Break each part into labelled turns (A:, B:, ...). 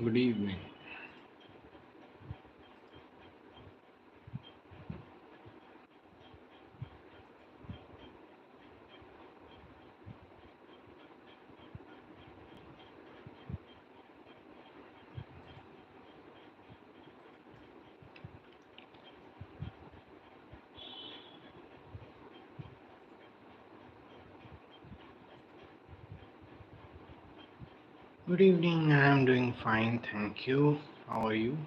A: Good evening. Good evening. I'm doing fine, thank you. How are you?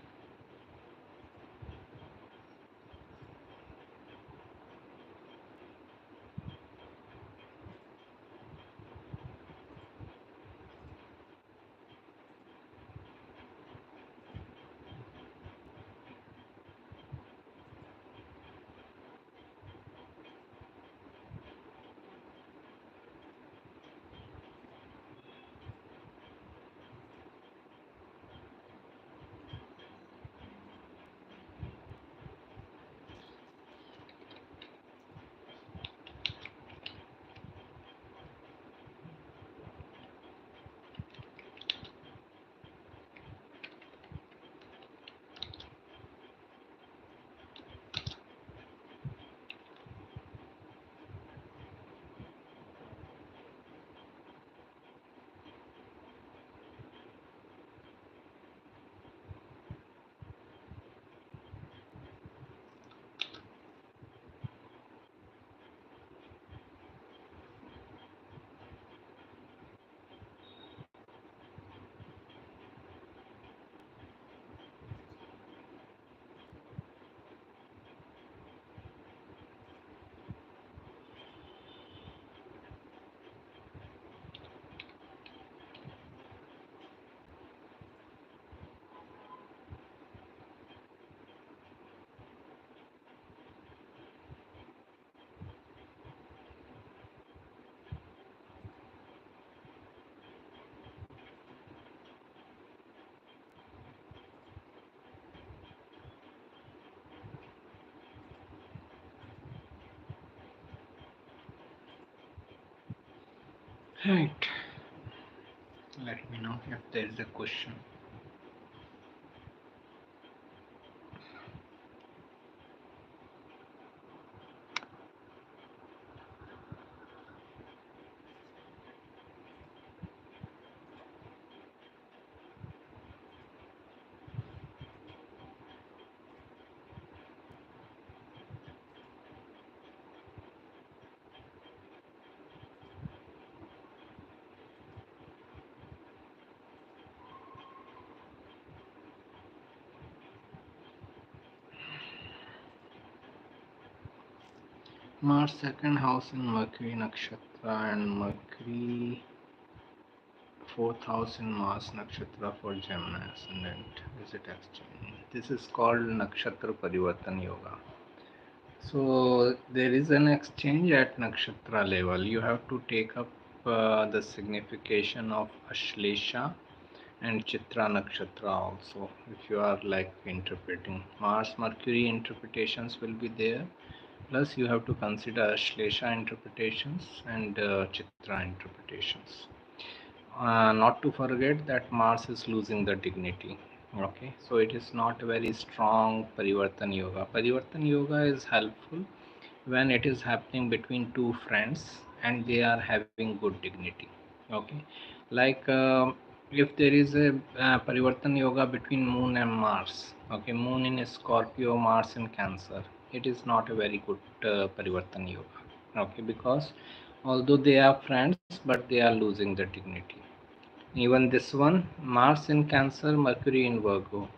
A: Right. Let me know if there is a question. Mars second house in Mercury Nakshatra and Mercury fourth house in Mars Nakshatra for Gemini ascendant. Visit exchange. This is called Nakshatra Parivartan Yoga. So there is an exchange at nakshatra level. You have to take up the signification of Ashlesha and Chitra nakshatra also. If you are like interpreting Mars Mercury interpretations will be there. Plus you have to consider Ashlesha interpretations and Chitra interpretations. Not to forget that Mars is losing the dignity. Okay, so it is not a very strong Parivartan Yoga. Parivartan Yoga is helpful when it is happening between two friends and they are having good dignity. Okay, like if there is a Parivartan Yoga between Moon and Mars. Okay, Moon in Scorpio, Mars in Cancer. It is not a very good Parivartan Yoga. Okay, because although they are friends, but they are losing the dignity. Even this one, Mars in Cancer, Mercury in Virgo.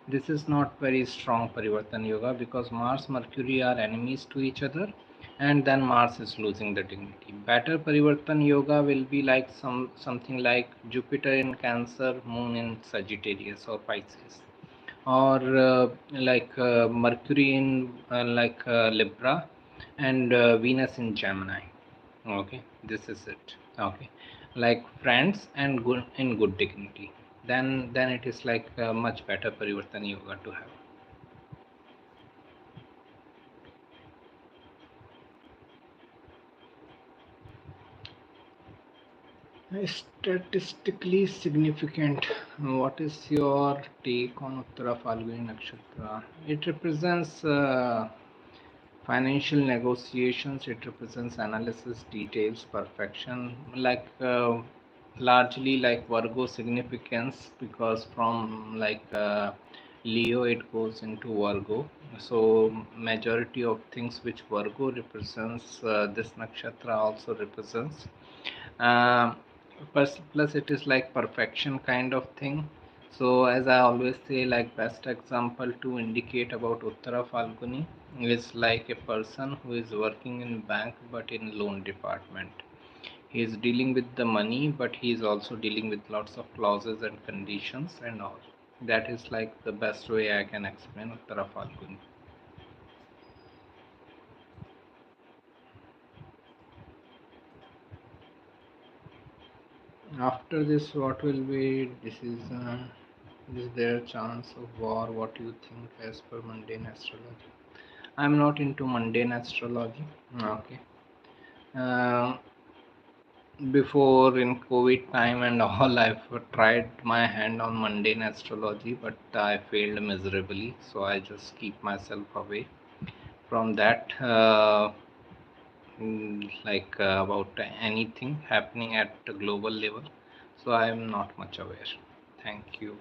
A: This is not very strong Parivartan Yoga because Mars, Mercury are enemies to each other, and then Mars is losing the dignity. Better Parivartan Yoga will be like something like Jupiter in Cancer, Moon in Sagittarius or Pisces, or Mercury in Libra, and Venus in Gemini. Okay, this is it. Okay, like friends and good in good dignity. Then it is like much better Parivartan Yoga to have. Statistically significant. What is your take on Uttara Falguni Nakshatra? It represents financial negotiations, it represents analysis, details, perfection, like largely like Virgo significance, because from like Leo it goes into Virgo. So majority of things which Virgo represents, this nakshatra also represents. Um, plus it is like perfection kind of thing. So as I always say, like best example to indicate about Uttara Falguni is like a person who is working in bank but in loan department. He is dealing with the money, but he is also dealing with lots of clauses and conditions and all. That is like the best way I can explain Uttara Falguni. After this, what will be decision? Is there a chance of war? What do you think as per mundane astrology? I'm not into mundane astrology. Okay. Uh, Before in COVID time and all, I've tried my hand on mundane astrology, but I failed miserably. So I just keep myself away from that. Like about anything happening at the global level. So I am not much aware. Thank you.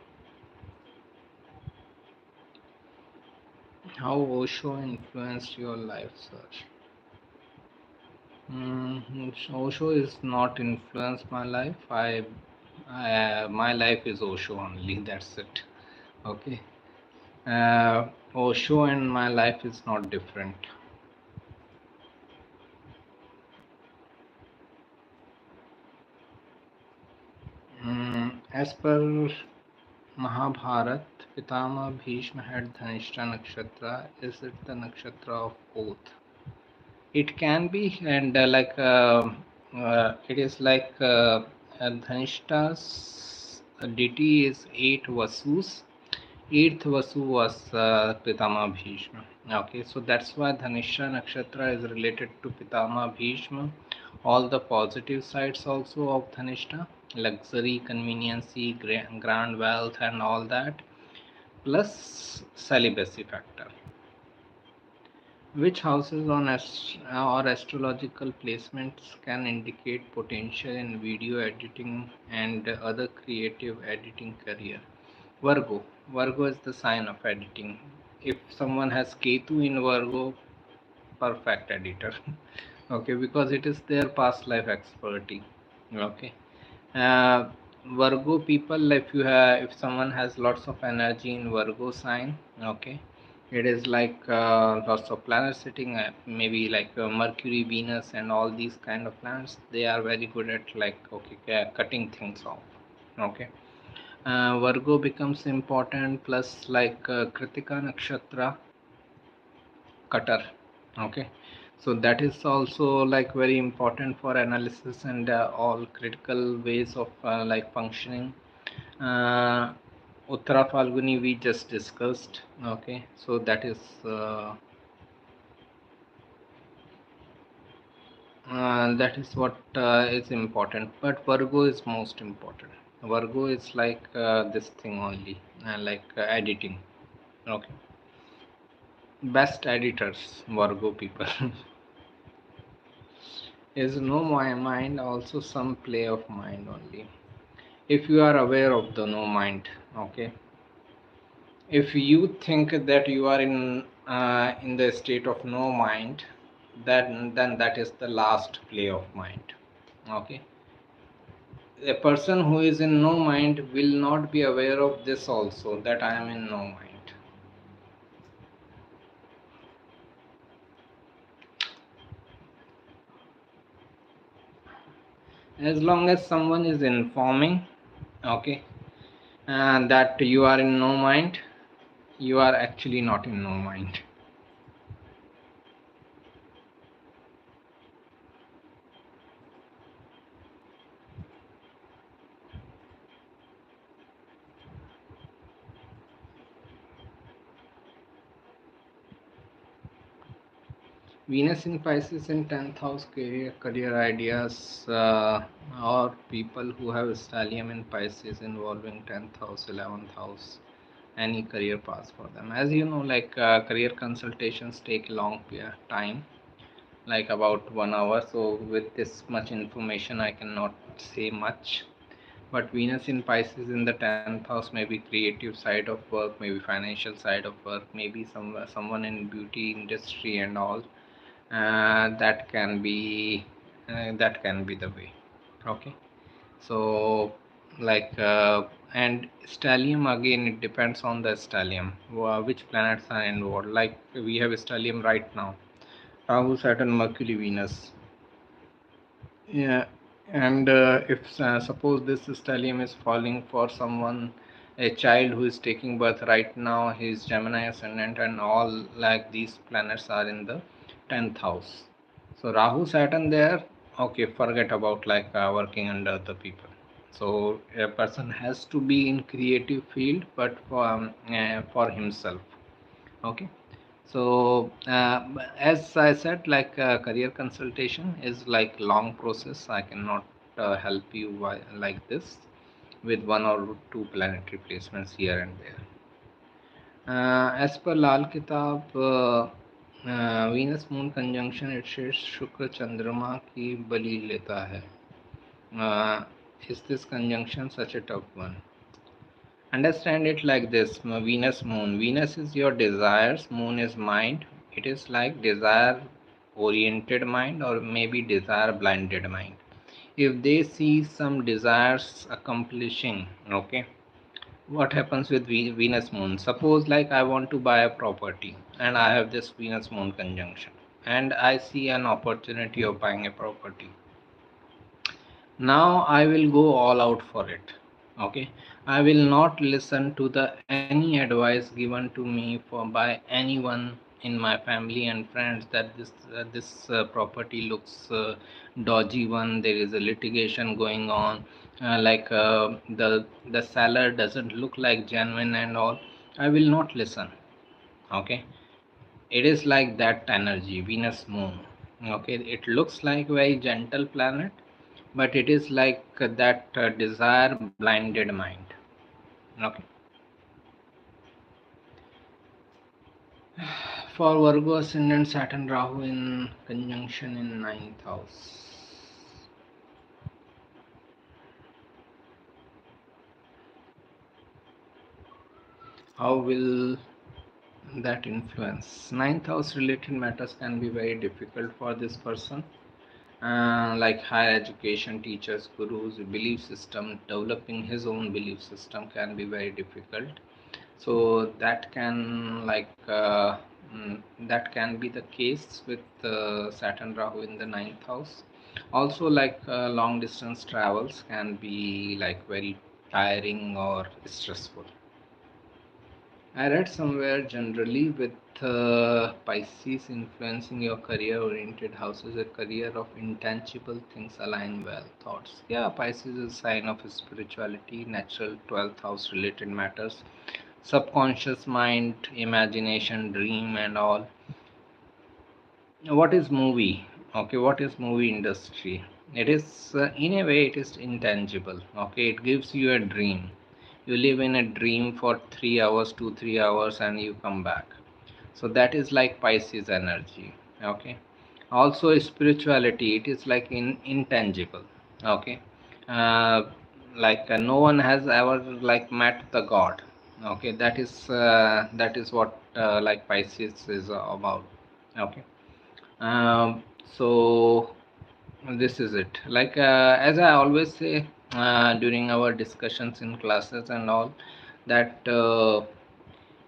A: How Osho influenced your life, sir? Osho is not influenced my life. My life is Osho only. That's it. Okay. Osho and my life is not different. As per Mahabharat, Pitama Bhishma had Dhanishta Nakshatra. Is it the nakshatra of oath? It can be, and it is like Dhanishta's deity is eight Vasus. Eighth Vasu was Pitama Bhishma. Okay, so that's why Dhanishta Nakshatra is related to Pitama Bhishma. All the positive sides also of Dhanishta, luxury, conveniency, grand wealth, and all that, plus celibacy factor. Which houses on or astrological placements can indicate potential in video editing and other creative editing career? Virgo. Virgo is the sign of editing. If someone has Ketu in Virgo, perfect editor. Okay, because it is their past life expertise. Okay. uh, Virgo people, if someone has lots of energy in Virgo sign, okay, it is like lots of planets sitting, maybe like Mercury, Venus, and all these kind of planets. They are very good at like cutting things off. Okay, Virgo becomes important, plus like Kritika Nakshatra, cutter. Okay, so that is also like very important for analysis and all critical ways of like functioning. uh, Uttara Falguni we just discussed. Okay, so that is what is important, but Virgo is most important. Virgo is like this thing only, like editing. Okay, best editors Virgo people. Is no my mind also some play of mind only? If you are aware of the no mind, okay, if you think that you are in the state of no mind, then that is the last play of mind. Okay, a person who is in no mind will not be aware of this also, that I am in no mind. As long as someone is informing, okay, and that you are in no mind, you are actually not in no mind. Venus in Pisces in 10th house, career ideas, or people who have stellium in Pisces involving 10th house, 11th house, any career path for them. As you know, like career consultations take long time, like about 1 hour. So with this much information, I cannot say much. But Venus in Pisces in the 10th house, maybe creative side of work, maybe financial side of work, maybe someone in beauty industry and all. That can be the way. Okay. So like and stellium, again it depends on the stellium, which planets are involved. Like we have stellium right now, Rahu, Saturn, Mercury, Venus. Yeah, and if suppose this stellium is falling for someone, a child who is taking birth right now, his Gemini ascendant and all, like these planets are in the 10th house. So Rahu, Saturn there, okay, forget about like working under the people. So a person has to be in creative field, but for himself. Okay. So as I said, like career consultation is like long process. I cannot help you like this with one or two planetary placements here and there. As per Lal Kitab, Venus Moon conjunction, it says शुक्र चंद्रमा की बलि लेता है. Is this conjunction such a tough one? Understand it like this: Venus Moon. Venus is your desires, Moon is mind. It is like desire oriented mind or maybe desire blinded mind. If they see some desires accomplishing, okay, what happens with Venus Moon? Suppose like I want to buy a property and I have this Venus Moon conjunction and I see an opportunity of buying a property. Now I will go all out for it. Okay, I will not listen to the any advice given to me for by anyone in my family and friends that this property looks dodgy one. There is a litigation going on, like the seller doesn't look like genuine and all. I will not listen. Okay, it is like that energy, Venus Moon. Okay, it looks like very gentle planet, but it is like that desire blinded mind. Okay. For Virgo ascendant, Saturn Rahu in conjunction in 9th house. How will that influence? 9th house related matters can be very difficult for this person. Like higher education, teachers, gurus, belief system, developing his own belief system can be very difficult. So that can that can be the case with Saturn Rahu in the 9th house. Also, like long distance travels can be like very tiring or stressful. I read somewhere generally with Pisces influencing your career oriented houses, a career of intangible things align well. Thoughts. Yeah, Pisces is a sign of spirituality, natural 12th house related matters, subconscious mind, imagination, dream, and all. What is movie? Okay, what is movie industry? It is in a way it is intangible. Okay, it gives you a dream. You live in a dream for 3 hours, 2 3 hours, and you come back. So that is like Pisces energy. Okay, also spirituality, it is like intangible. Okay, uh, like no one has ever like met the god. Okay, that is what like Pisces is about. Okay. um, so this is it, like as I always say during our discussions in classes and all, that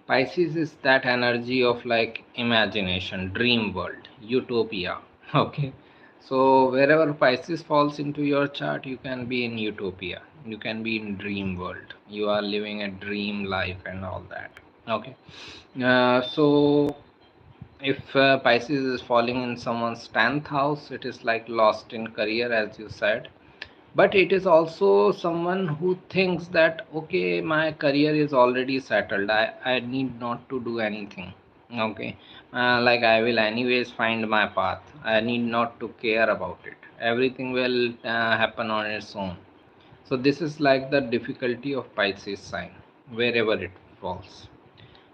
A: Pisces is that energy of like imagination, dream world, utopia. Okay. So wherever Pisces falls into your chart, you can be in utopia. You can be in dream world. You are living a dream life and all that. Okay. So if Pisces is falling in someone's 10th house, it is like lost in career, as you said. But it is also someone who thinks that, okay, my career is already settled. I need not to do anything. Okay, like I will anyways find my path. I need not to care about it. Everything will happen on its own. So this is like the difficulty of Pisces sign, wherever it falls.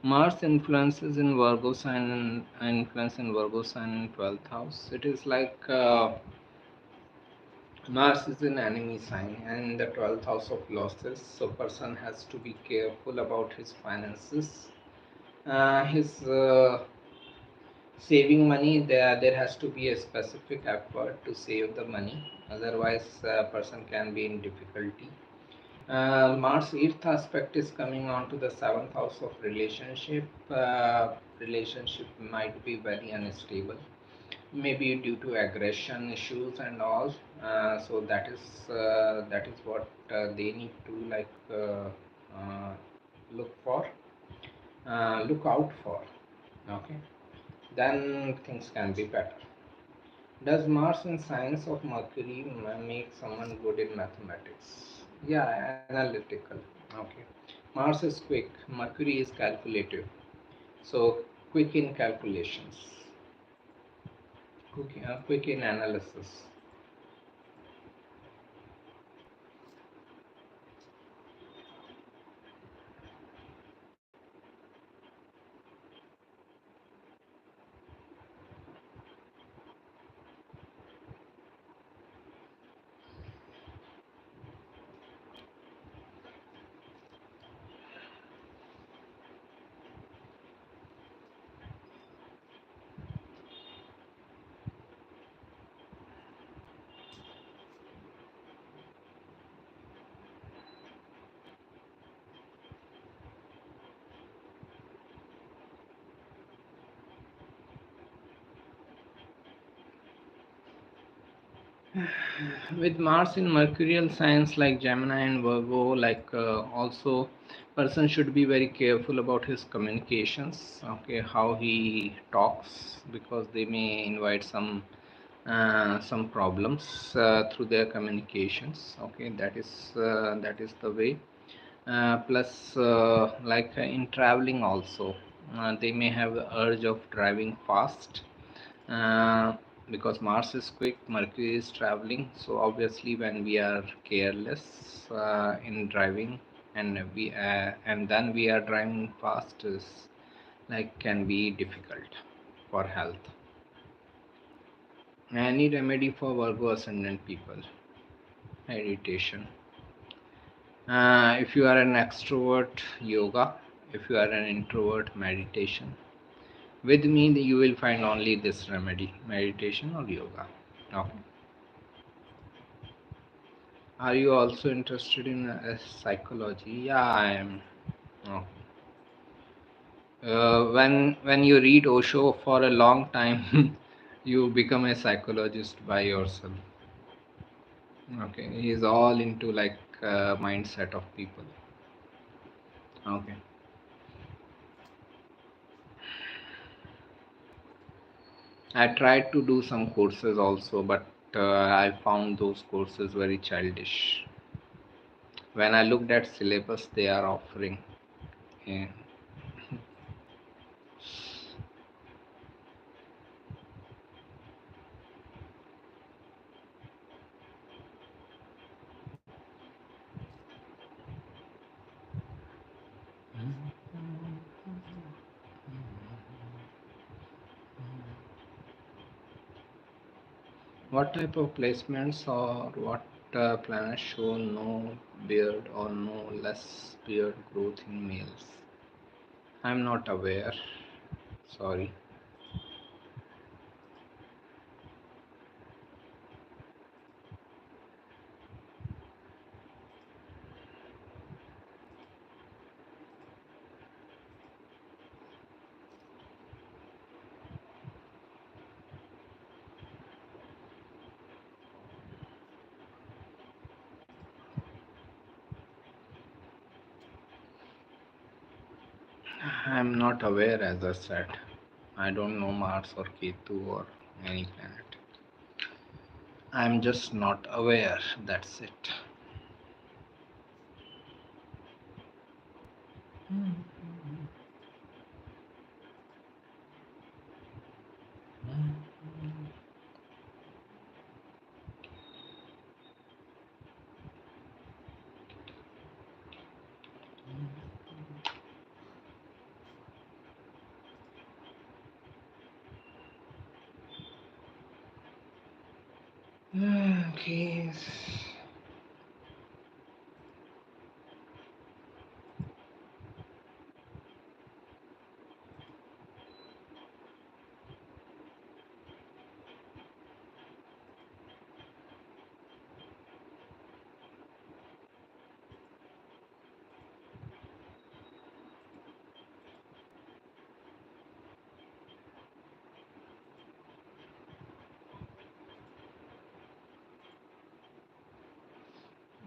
A: Mars influences in Virgo sign and influence in Virgo sign in 12th house. It is like Mars is an enemy sign and in the 12th house of losses. So person has to be careful about his finances. His saving money, there has to be a specific effort to save the money. Otherwise, a person can be in difficulty. Mars eighth aspect is coming on to the seventh house of relationship. Relationship might be very unstable, maybe due to aggression issues and all. So that is what they need to like uh, look for, look out for. Okay, then things can be better. Does Mars in signs of Mercury make someone good in mathematics? Yeah, analytical. Okay. Mars is quick, Mercury is calculative. So, quick in calculations, quick in analysis. With Mars in mercurial signs like Gemini and Virgo, like also person should be very careful about his communications. Okay, how he talks, because they may invite some problems through their communications. Okay, that is the way. Plus, like in traveling also, they may have the urge of driving fast, uh, because Mars is quick, Mercury is traveling. So obviously, when we are careless in driving, and then we are driving fast, is like can be difficult for health. Any remedy for Virgo ascendant people? Meditation. If you are an extrovert, yoga. If you are an introvert, meditation. With me, you will find only this remedy: meditation or yoga. Okay. Are you also interested in psychology? Yeah, I am. Oh. When you read Osho for a long time, you become a psychologist by yourself. Okay, he is all into like mindset of people. Okay, I tried to do some courses also, but I found those courses very childish. When I looked at syllabus they are offering, eh, what type of placements or what planets show no beard or no less beard growth in males? I'm not aware. Sorry. I'm not aware, as I said. I don't know Mars or Ketu or any planet. I'm just not aware. That's it. Okay.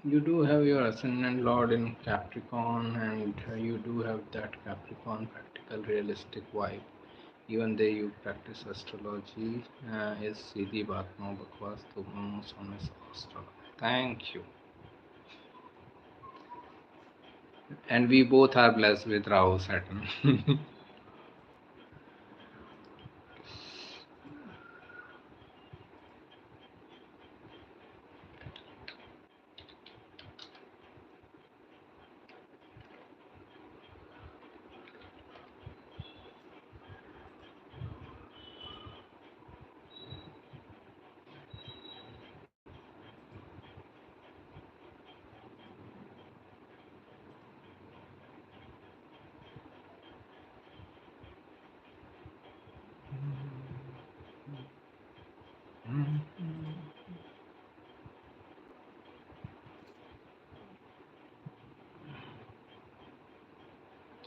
A: You do have your ascendant lord in Capricorn, and you do have that Capricorn practical realistic vibe. Even though you practice astrology, is सीधी बात no बकवास तो समय शास्त्र. Thank you. And we both are blessed with Rahu Saturn.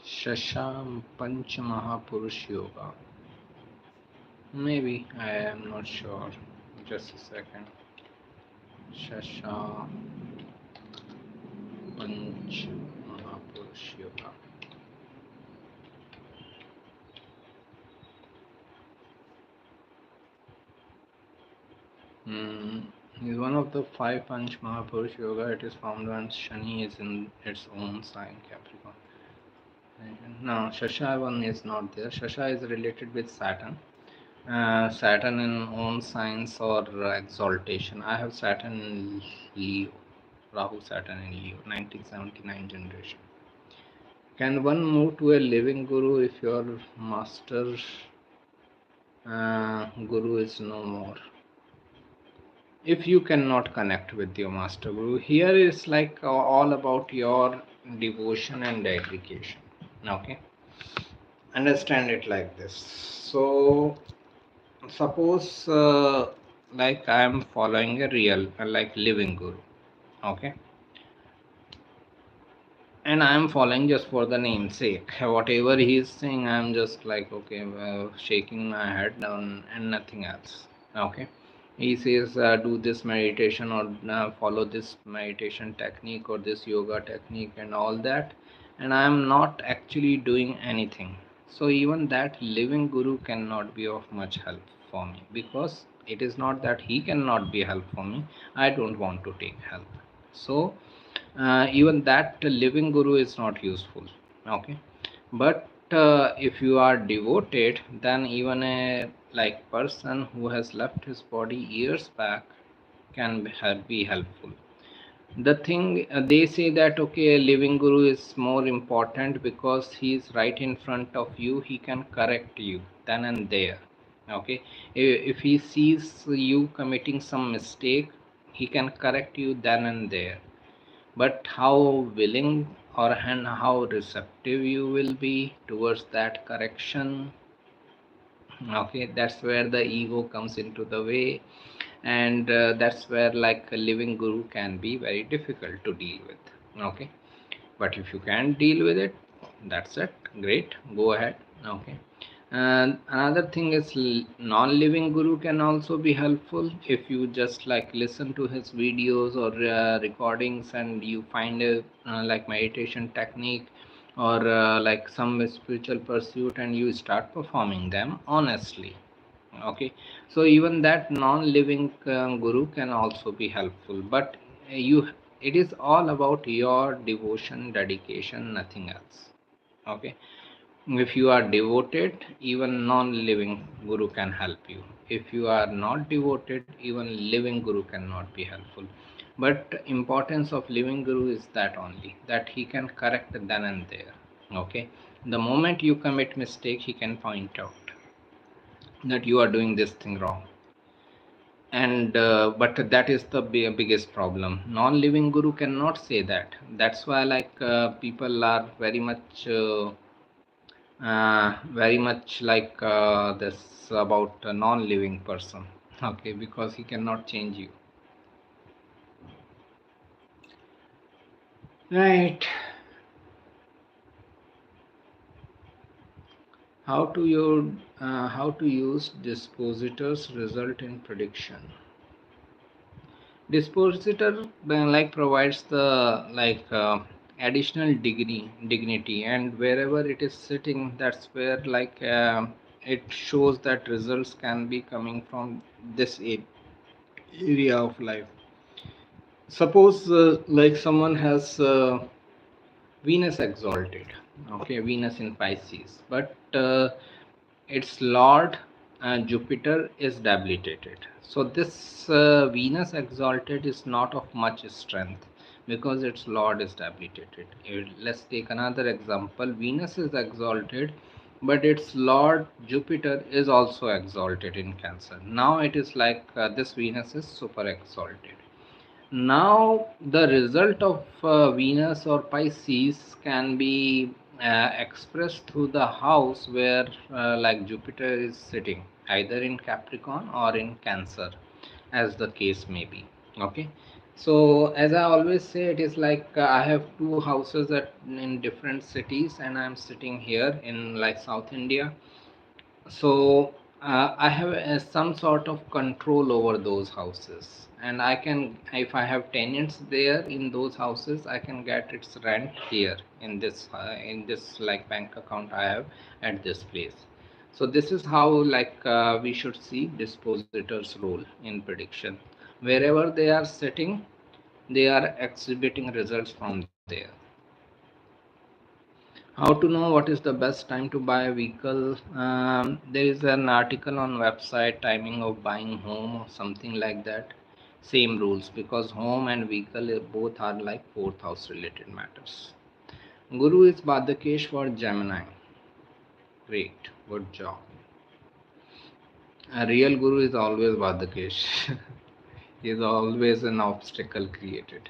A: Shasham Panch Mahapurush Yoga. Maybe, I am not sure. Just a second. Shasha Panch Mahapurush Yoga. Is one of the five Panch Mahapurush Yoga. It is found when Shani is in its own sign, Capricorn. No, Shasha is not there. Shasha is related with Saturn. Saturn in own signs or exaltation. I have Saturn in Leo. Rahu Saturn in Leo, 1979 generation. Can one move to a living guru if your master guru is no more? If you cannot connect with your master guru, here is like all about your devotion and dedication. Okay, understand it like this. So suppose like I am following a real like living guru. Okay, and I am following just for the namesake. Whatever he is saying, I am just like okay, shaking my head down and nothing else. Okay, he says do this meditation or follow this meditation technique or this yoga technique and all that, and I am not actually doing anything. So even that living guru cannot be of much help for me, because it is not that he cannot be help for me. I don't want to take help. So even that living guru is not useful. Okay, but if you are devoted, then even a like person who has left his body years back can be helpful. The thing they say that okay, a living guru is more important because he is right in front of you, he can correct you then and there. Okay, if he sees you committing some mistake, he can correct you then and there. But how willing or and how receptive you will be towards that correction, okay, that's where the ego comes into the way. And that's where like a living guru can be very difficult to deal with. Okay, but if you can deal with it, that's it, great, go ahead. Okay, and another thing is non-living guru can also be helpful if you just like listen to his videos or recordings, and you find a like meditation technique or like some spiritual pursuit, and you start performing them honestly. Okay, so even that non-living guru can also be helpful, but you it is all about your devotion, dedication, nothing else. Okay, if you are devoted, even non-living guru can help you. If you are not devoted, even living guru cannot be helpful. But importance of living guru is that only that he can correct then and there. Okay, the moment you commit mistake, he can point out that you are doing this thing wrong. And but that is the biggest problem. Non-living guru cannot say that. That's why people are very much this about a non-living person. Okay, because he cannot change you, right? How to use dispositors result in prediction. Dispositor provides the additional dignity, and wherever it is sitting, that's where it shows that results can be coming from this area of life. Suppose someone has Venus exalted, okay, Venus in Pisces, but its lord Jupiter is debilitated. So this Venus exalted is not of much strength because its lord is debilitated. Let's take another example. Venus is exalted, but its lord Jupiter is also exalted in Cancer. Now it is this Venus is super exalted. Now, the result of Venus or Pisces can be expressed through the house where Jupiter is sitting, either in Capricorn or in Cancer, as the case may be. Okay. So, as I always say, it is I have two houses in different cities, and I am sitting here in South India. So I have some sort of control over those houses, and I can, if I have tenants there in those houses, I can get its rent here in this bank account I have at this place. So this is how we should see dispositors role in prediction. Wherever they are sitting, they are exhibiting results from there. How to know what is the best time to buy a vehicle? There is an article on website, timing of buying home or something like that. Same rules, because home and vehicle both are like fourth house related matters. Guru is Badakesh for Gemini. Great, good job. A real guru is always Badakesh. He is always an obstacle created.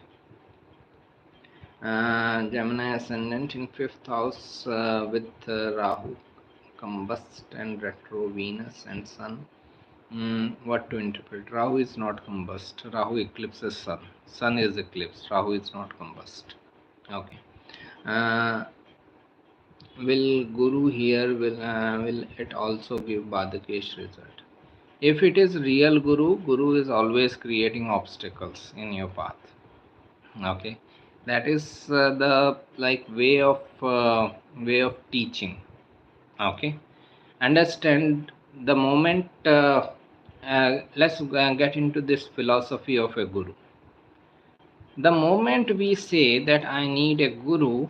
A: Gemini ascendant in fifth house with Rahu, combust and retro Venus and Sun. What to interpret? Rahu is not combust. Rahu eclipses Sun. Sun is eclipsed. Rahu is not combust. Okay. Uh, will Guru here will it also give Badakesh result? If it is real Guru, Guru is always creating obstacles in your path. Okay, that is the way of teaching. Okay, understand the moment. Let's get into this philosophy of a guru. The moment we say that I need a guru,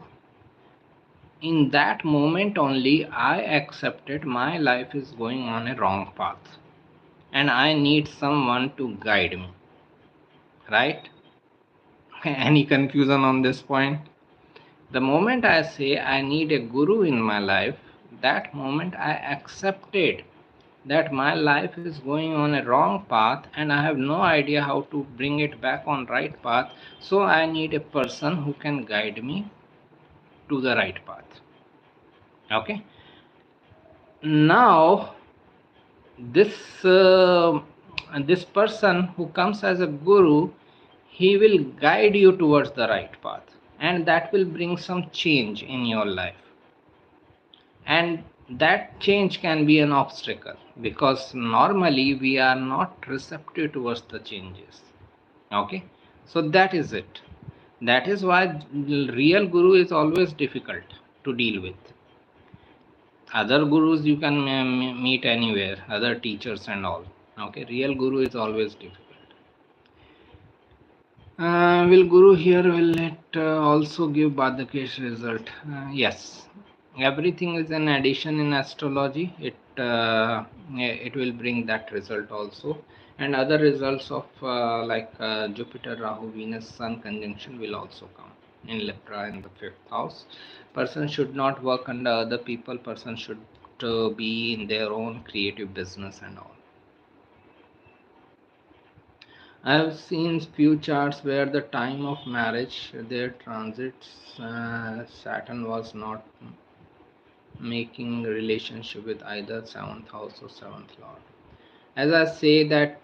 A: in that moment only I accepted my life is going on a wrong path and I need someone to guide me. Right? Any confusion on this point? The moment I say I need a guru in my life, that moment I accepted that my life is going on a wrong path and I have no idea how to bring it back on right path. So I need a person who can guide me to the right path. Okay. Now this person who comes as a guru, he will guide you towards the right path, and that will bring some change in your life. And that change can be an obstacle because normally we are not receptive towards the changes. Okay, so that is it. That is why real guru is always difficult to deal with. Other gurus you can meet anywhere, other teachers and all. Okay, real guru is always difficult. Will guru here will it also give Badakesh result? Yes, everything is an addition in astrology. It will bring that result also, and other results of Jupiter Rahu Venus Sun conjunction will also come in Libra in the fifth house. Person should not work under other people. Person should be in their own creative business and all. I've seen few charts where the time of marriage, their transits, Saturn was not making relationship with either seventh house or seventh lord. As I say that,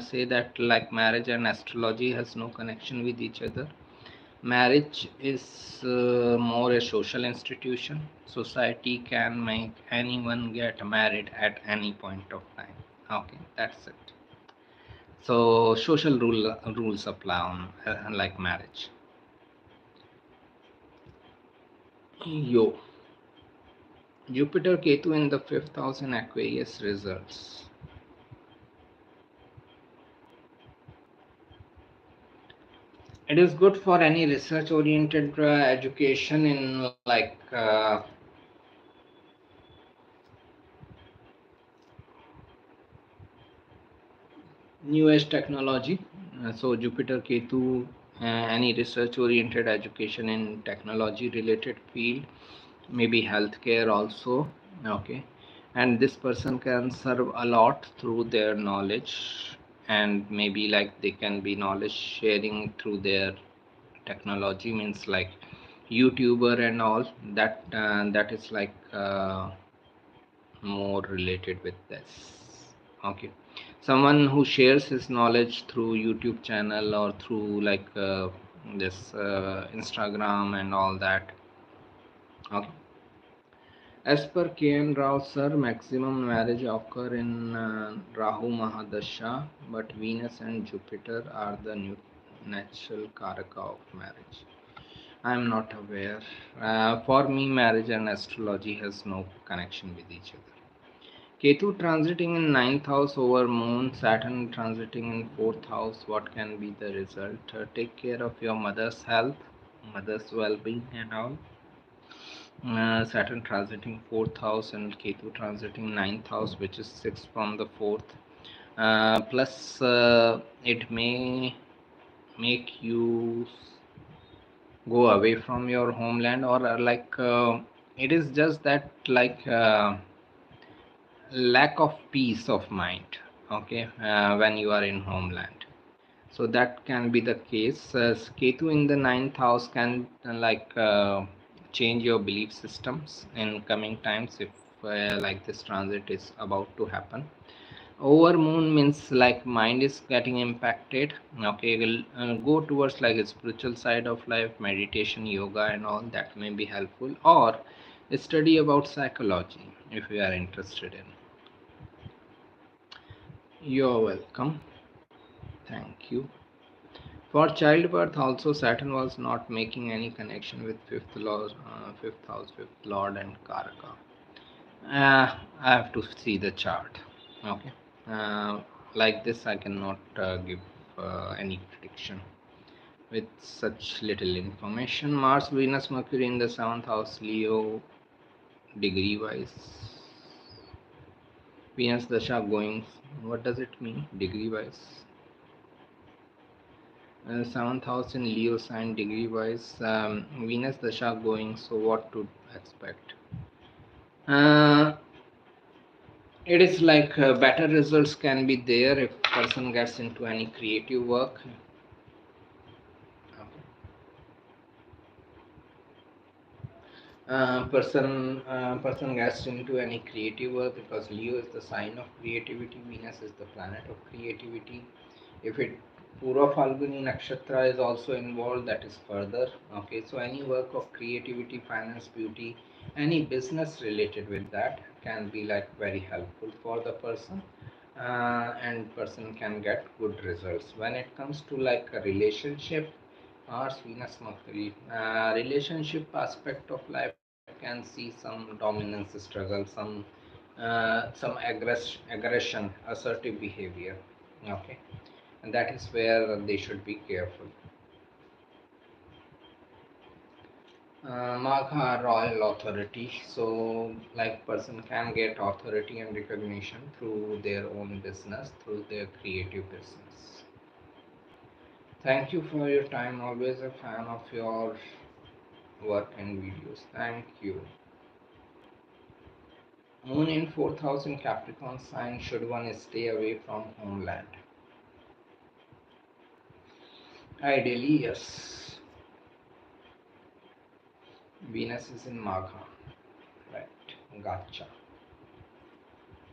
A: say that like marriage and astrology has no connection with each other. Marriage is more a social institution. Society can make anyone get married at any point of time. Okay, that's it. So social rules apply on like marriage. Yo, Jupiter Ketu in the fifth house in Aquarius results. It is good for any research oriented education in like new age technology. So Jupiter Ketu, any research oriented education in technology related field, maybe healthcare also. Okay, and this person can serve a lot through their knowledge, and maybe like they can be knowledge sharing through their technology, means like YouTuber and all that. That is like more related with this. Okay, someone who shares his knowledge through YouTube channel or through like this Instagram and all that. Okay, as per KN Rao sir, maximum marriage occur in Rahu Mahadasha, but Venus and Jupiter are the new natural karaka of marriage. I am not aware. For me, marriage and astrology has no connection with each other. Ketu transiting in ninth house over Moon, Saturn transiting in fourth house. What can be the result? Take care of your mother's health, mother's well-being, and all. Saturn transiting fourth house and Ketu transiting ninth house, which is sixth from the fourth. Plus, it may make you go away from your homeland, or it is just that like. Lack of peace of mind, okay, when you are in homeland. So that can be the case. Ketu in the ninth house can change your belief systems in coming times if like this transit is about to happen. Over moon means like mind is getting impacted. Okay, will go towards like a spiritual side of life, meditation, yoga and all that may be helpful, or study about psychology if you are interested in. You're welcome. Thank you. For childbirth, also Saturn was not making any connection with fifth house, fifth lord, and Karaka. I have to see the chart. Okay. Uh, like this, I cannot give any prediction with such little information. Mars, Venus, Mercury in the seventh house, Leo, degree wise. Venus Dasha going. What does it mean, degree wise? Seventh house in Leo sign degree wise, Venus Dasha going, so what to expect? Uh, it is like better results can be there if person gets into any creative work. Person gets into any creative work because Leo is the sign of creativity, Venus is the planet of creativity. If it Pura Falguni Nakshatra is also involved, that is further. Okay, so any work of creativity, finance, beauty, any business related with that can be like very helpful for the person, and person can get good results. When it comes to like a relationship, Mars, Venus, Mercury, relationship aspect of life can see some dominance struggle, some aggression, assertive behavior. Okay, and that is where they should be careful. Magha royal authority, so like person can get authority and recognition through their own business, through their creative business. Thank you for your time. Always a fan of your work and videos. Thank you. Moon in 4th house in Capricorn sign, should one stay away from homeland? Ideally, yes. Venus is in Magha, right? Gotcha.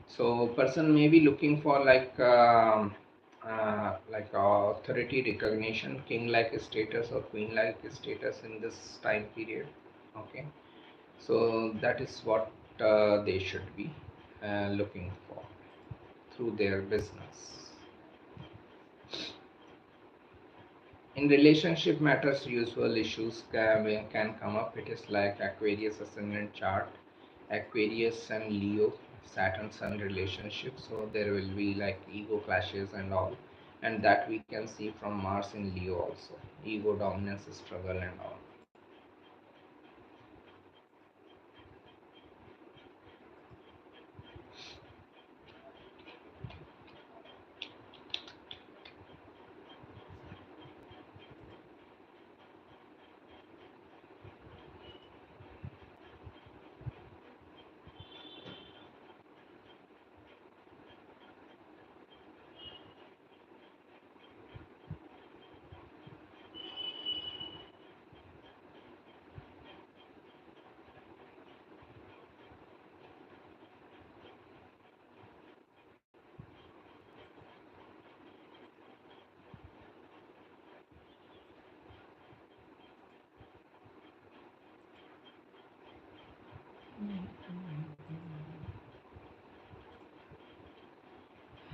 A: So, person may be looking for like authority recognition, king-like status or queen-like status in this time period. Okay, so that is what they should be looking for through their business. In relationship matters, usual issues can come up. It is like Aquarius ascendant chart, Aquarius and Leo, Saturn Sun relationship. So there will be like ego clashes and all, and that we can see from Mars in Leo also. Ego dominance, struggle, and all.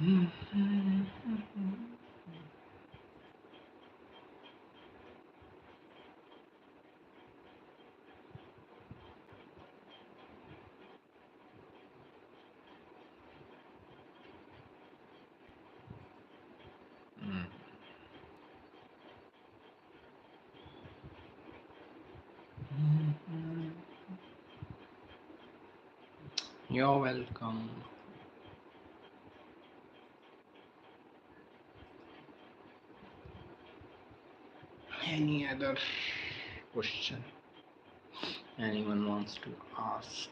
A: Mm. You're welcome. Any other question anyone wants to ask?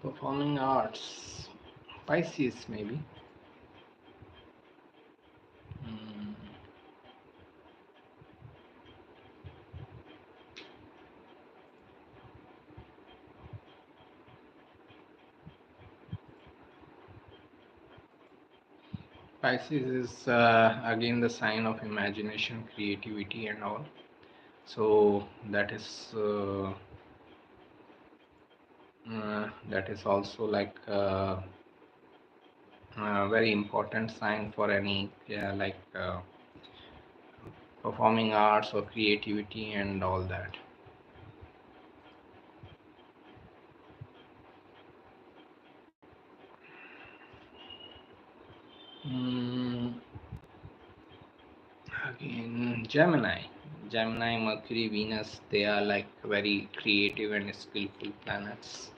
A: Performing arts, Pisces maybe. Mm. Pisces is again the sign of imagination, creativity, and all. So that is also like a very important sign for any performing arts or creativity and all that. Mm, Again, Gemini, Mercury, Venus, they are like very creative and skillful planets.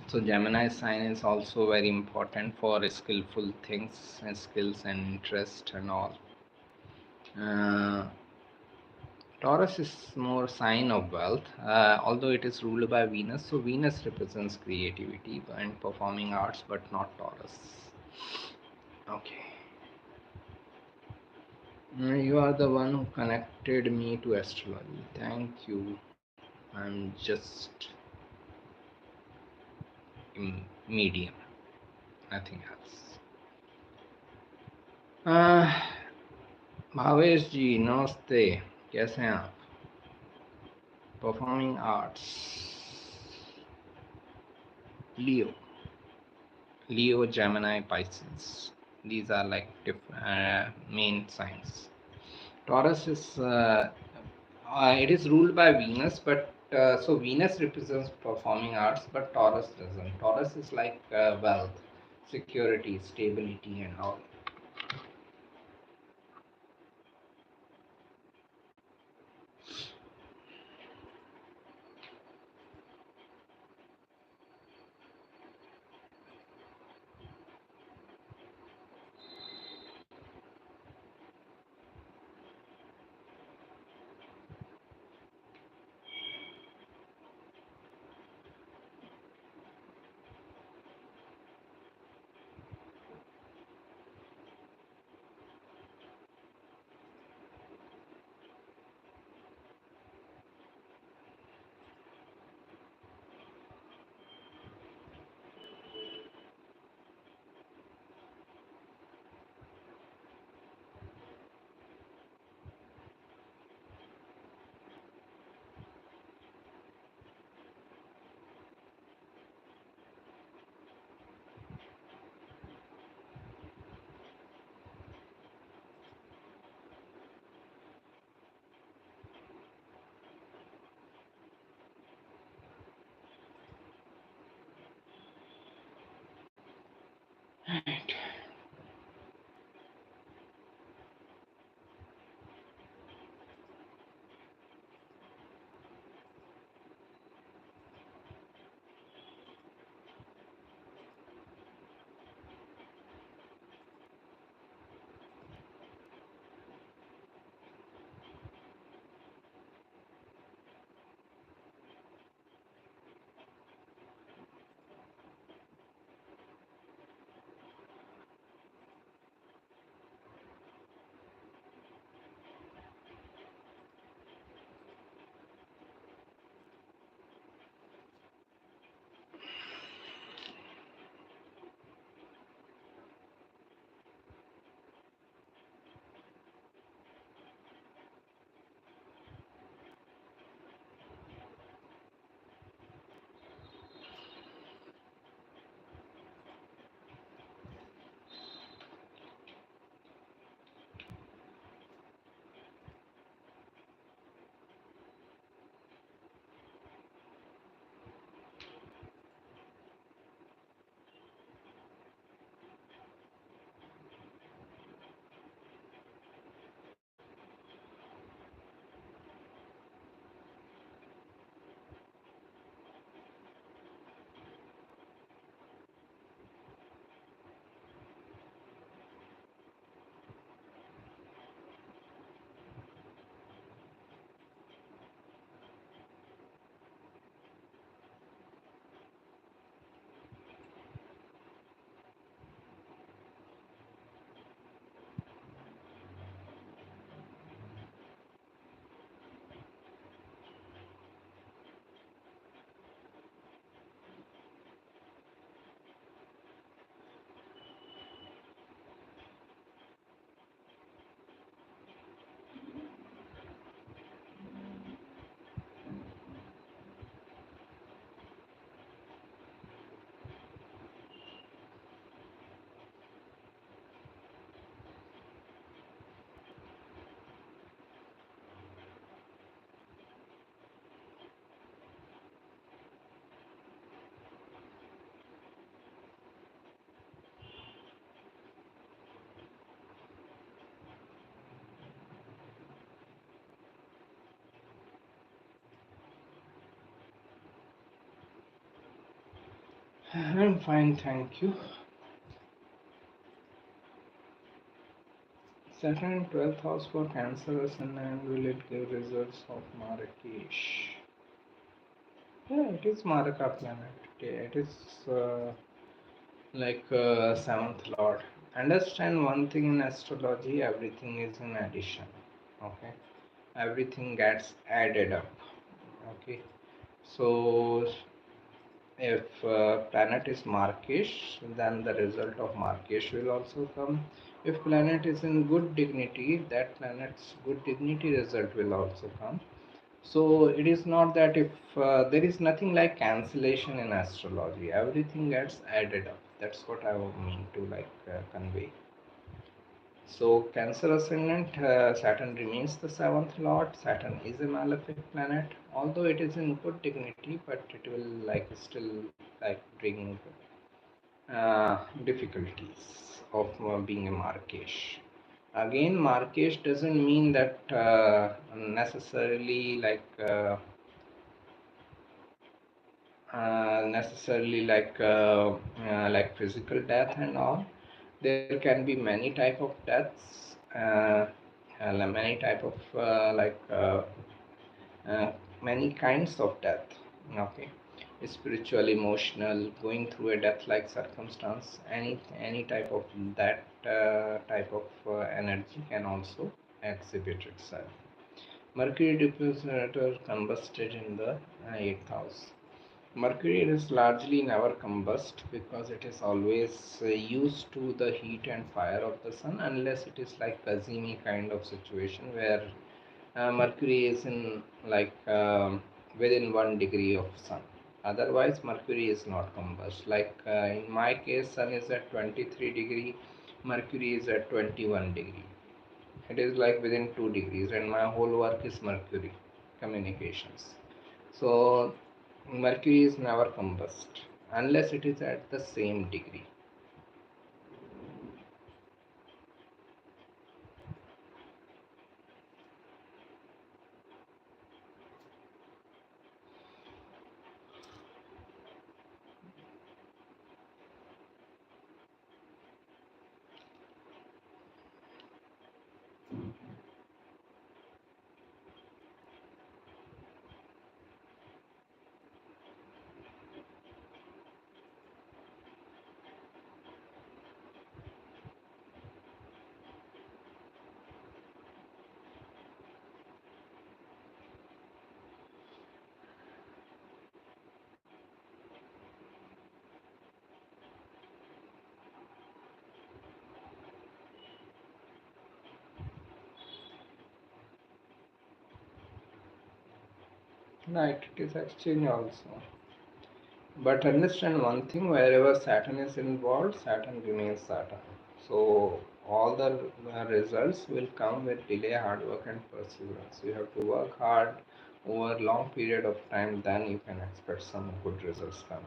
A: So Gemini sign is also very important for skillful things and skills and interest and all. Uh, Taurus is more sign of wealth, although it is ruled by Venus. So Venus represents creativity and performing arts, but not Taurus. Okay. You are the one who connected me to astrology. Thank you. I'm just medium, nothing else. Bhavesh जी नमस्ते, कैसे हैं आप? Performing arts, Leo, Gemini, Pisces. These are like main signs. Taurus is it is ruled by Venus, but so Venus represents performing arts, but Taurus doesn't. Taurus is like wealth, security, stability, and all. Right. I'm fine, thank you. Saturn in 12th house for Cancer Ascendant, will it give results of Marrakesh? Yeah, it is Maraka planet. Okay, it is seventh lord. Understand one thing in astrology, everything is in addition. Okay, everything gets added up. Okay, so if planet is Markish, then the result of Markish will also come. If planet is in good dignity, that planet's good dignity result will also come. So it is not that if there is nothing like cancellation in astrology, everything gets added up. That's what I would mean to convey. So Cancer ascendant, Saturn remains the seventh lord. Saturn is a malefic planet, although it is in good dignity, but it will still bring difficulties of being a Markesh. Again, Markesh doesn't mean that necessarily like physical death and all. There can be many type of deaths, many type of uh, many kinds of death. Okay, spiritual, emotional, going through a death-like circumstance. Any type of that type of energy can also exhibit itself. Mercury depositor combusted in the eighth house. Mercury is largely never combust because it is always used to the heat and fire of the sun, unless it is like Kazimi kind of situation where Mercury is in within 1 degree of sun. Otherwise, Mercury is not combust. In my case, sun is at 23 degree, Mercury is at 21 degree. It is like within 2 degrees, and my whole work is Mercury communications. So Mercury is never combust unless it is at the same degree. Right, it is exchange also. But understand one thing, wherever Saturn is involved, Saturn remains Saturn. So all the results will come with delay, hard work and perseverance. You have to work hard over a long period of time, then you can expect some good results coming.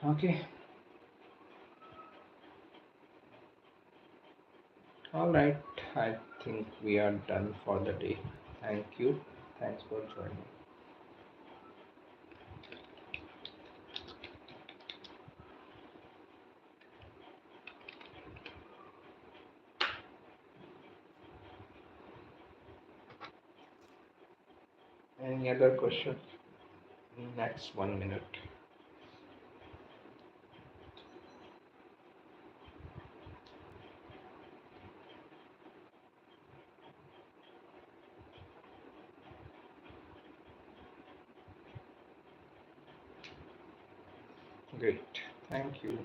A: Okay, alright, I think we are done for the day. Thank you. Thanks for joining. Any other question? Next 1 minute. Great. Thank you.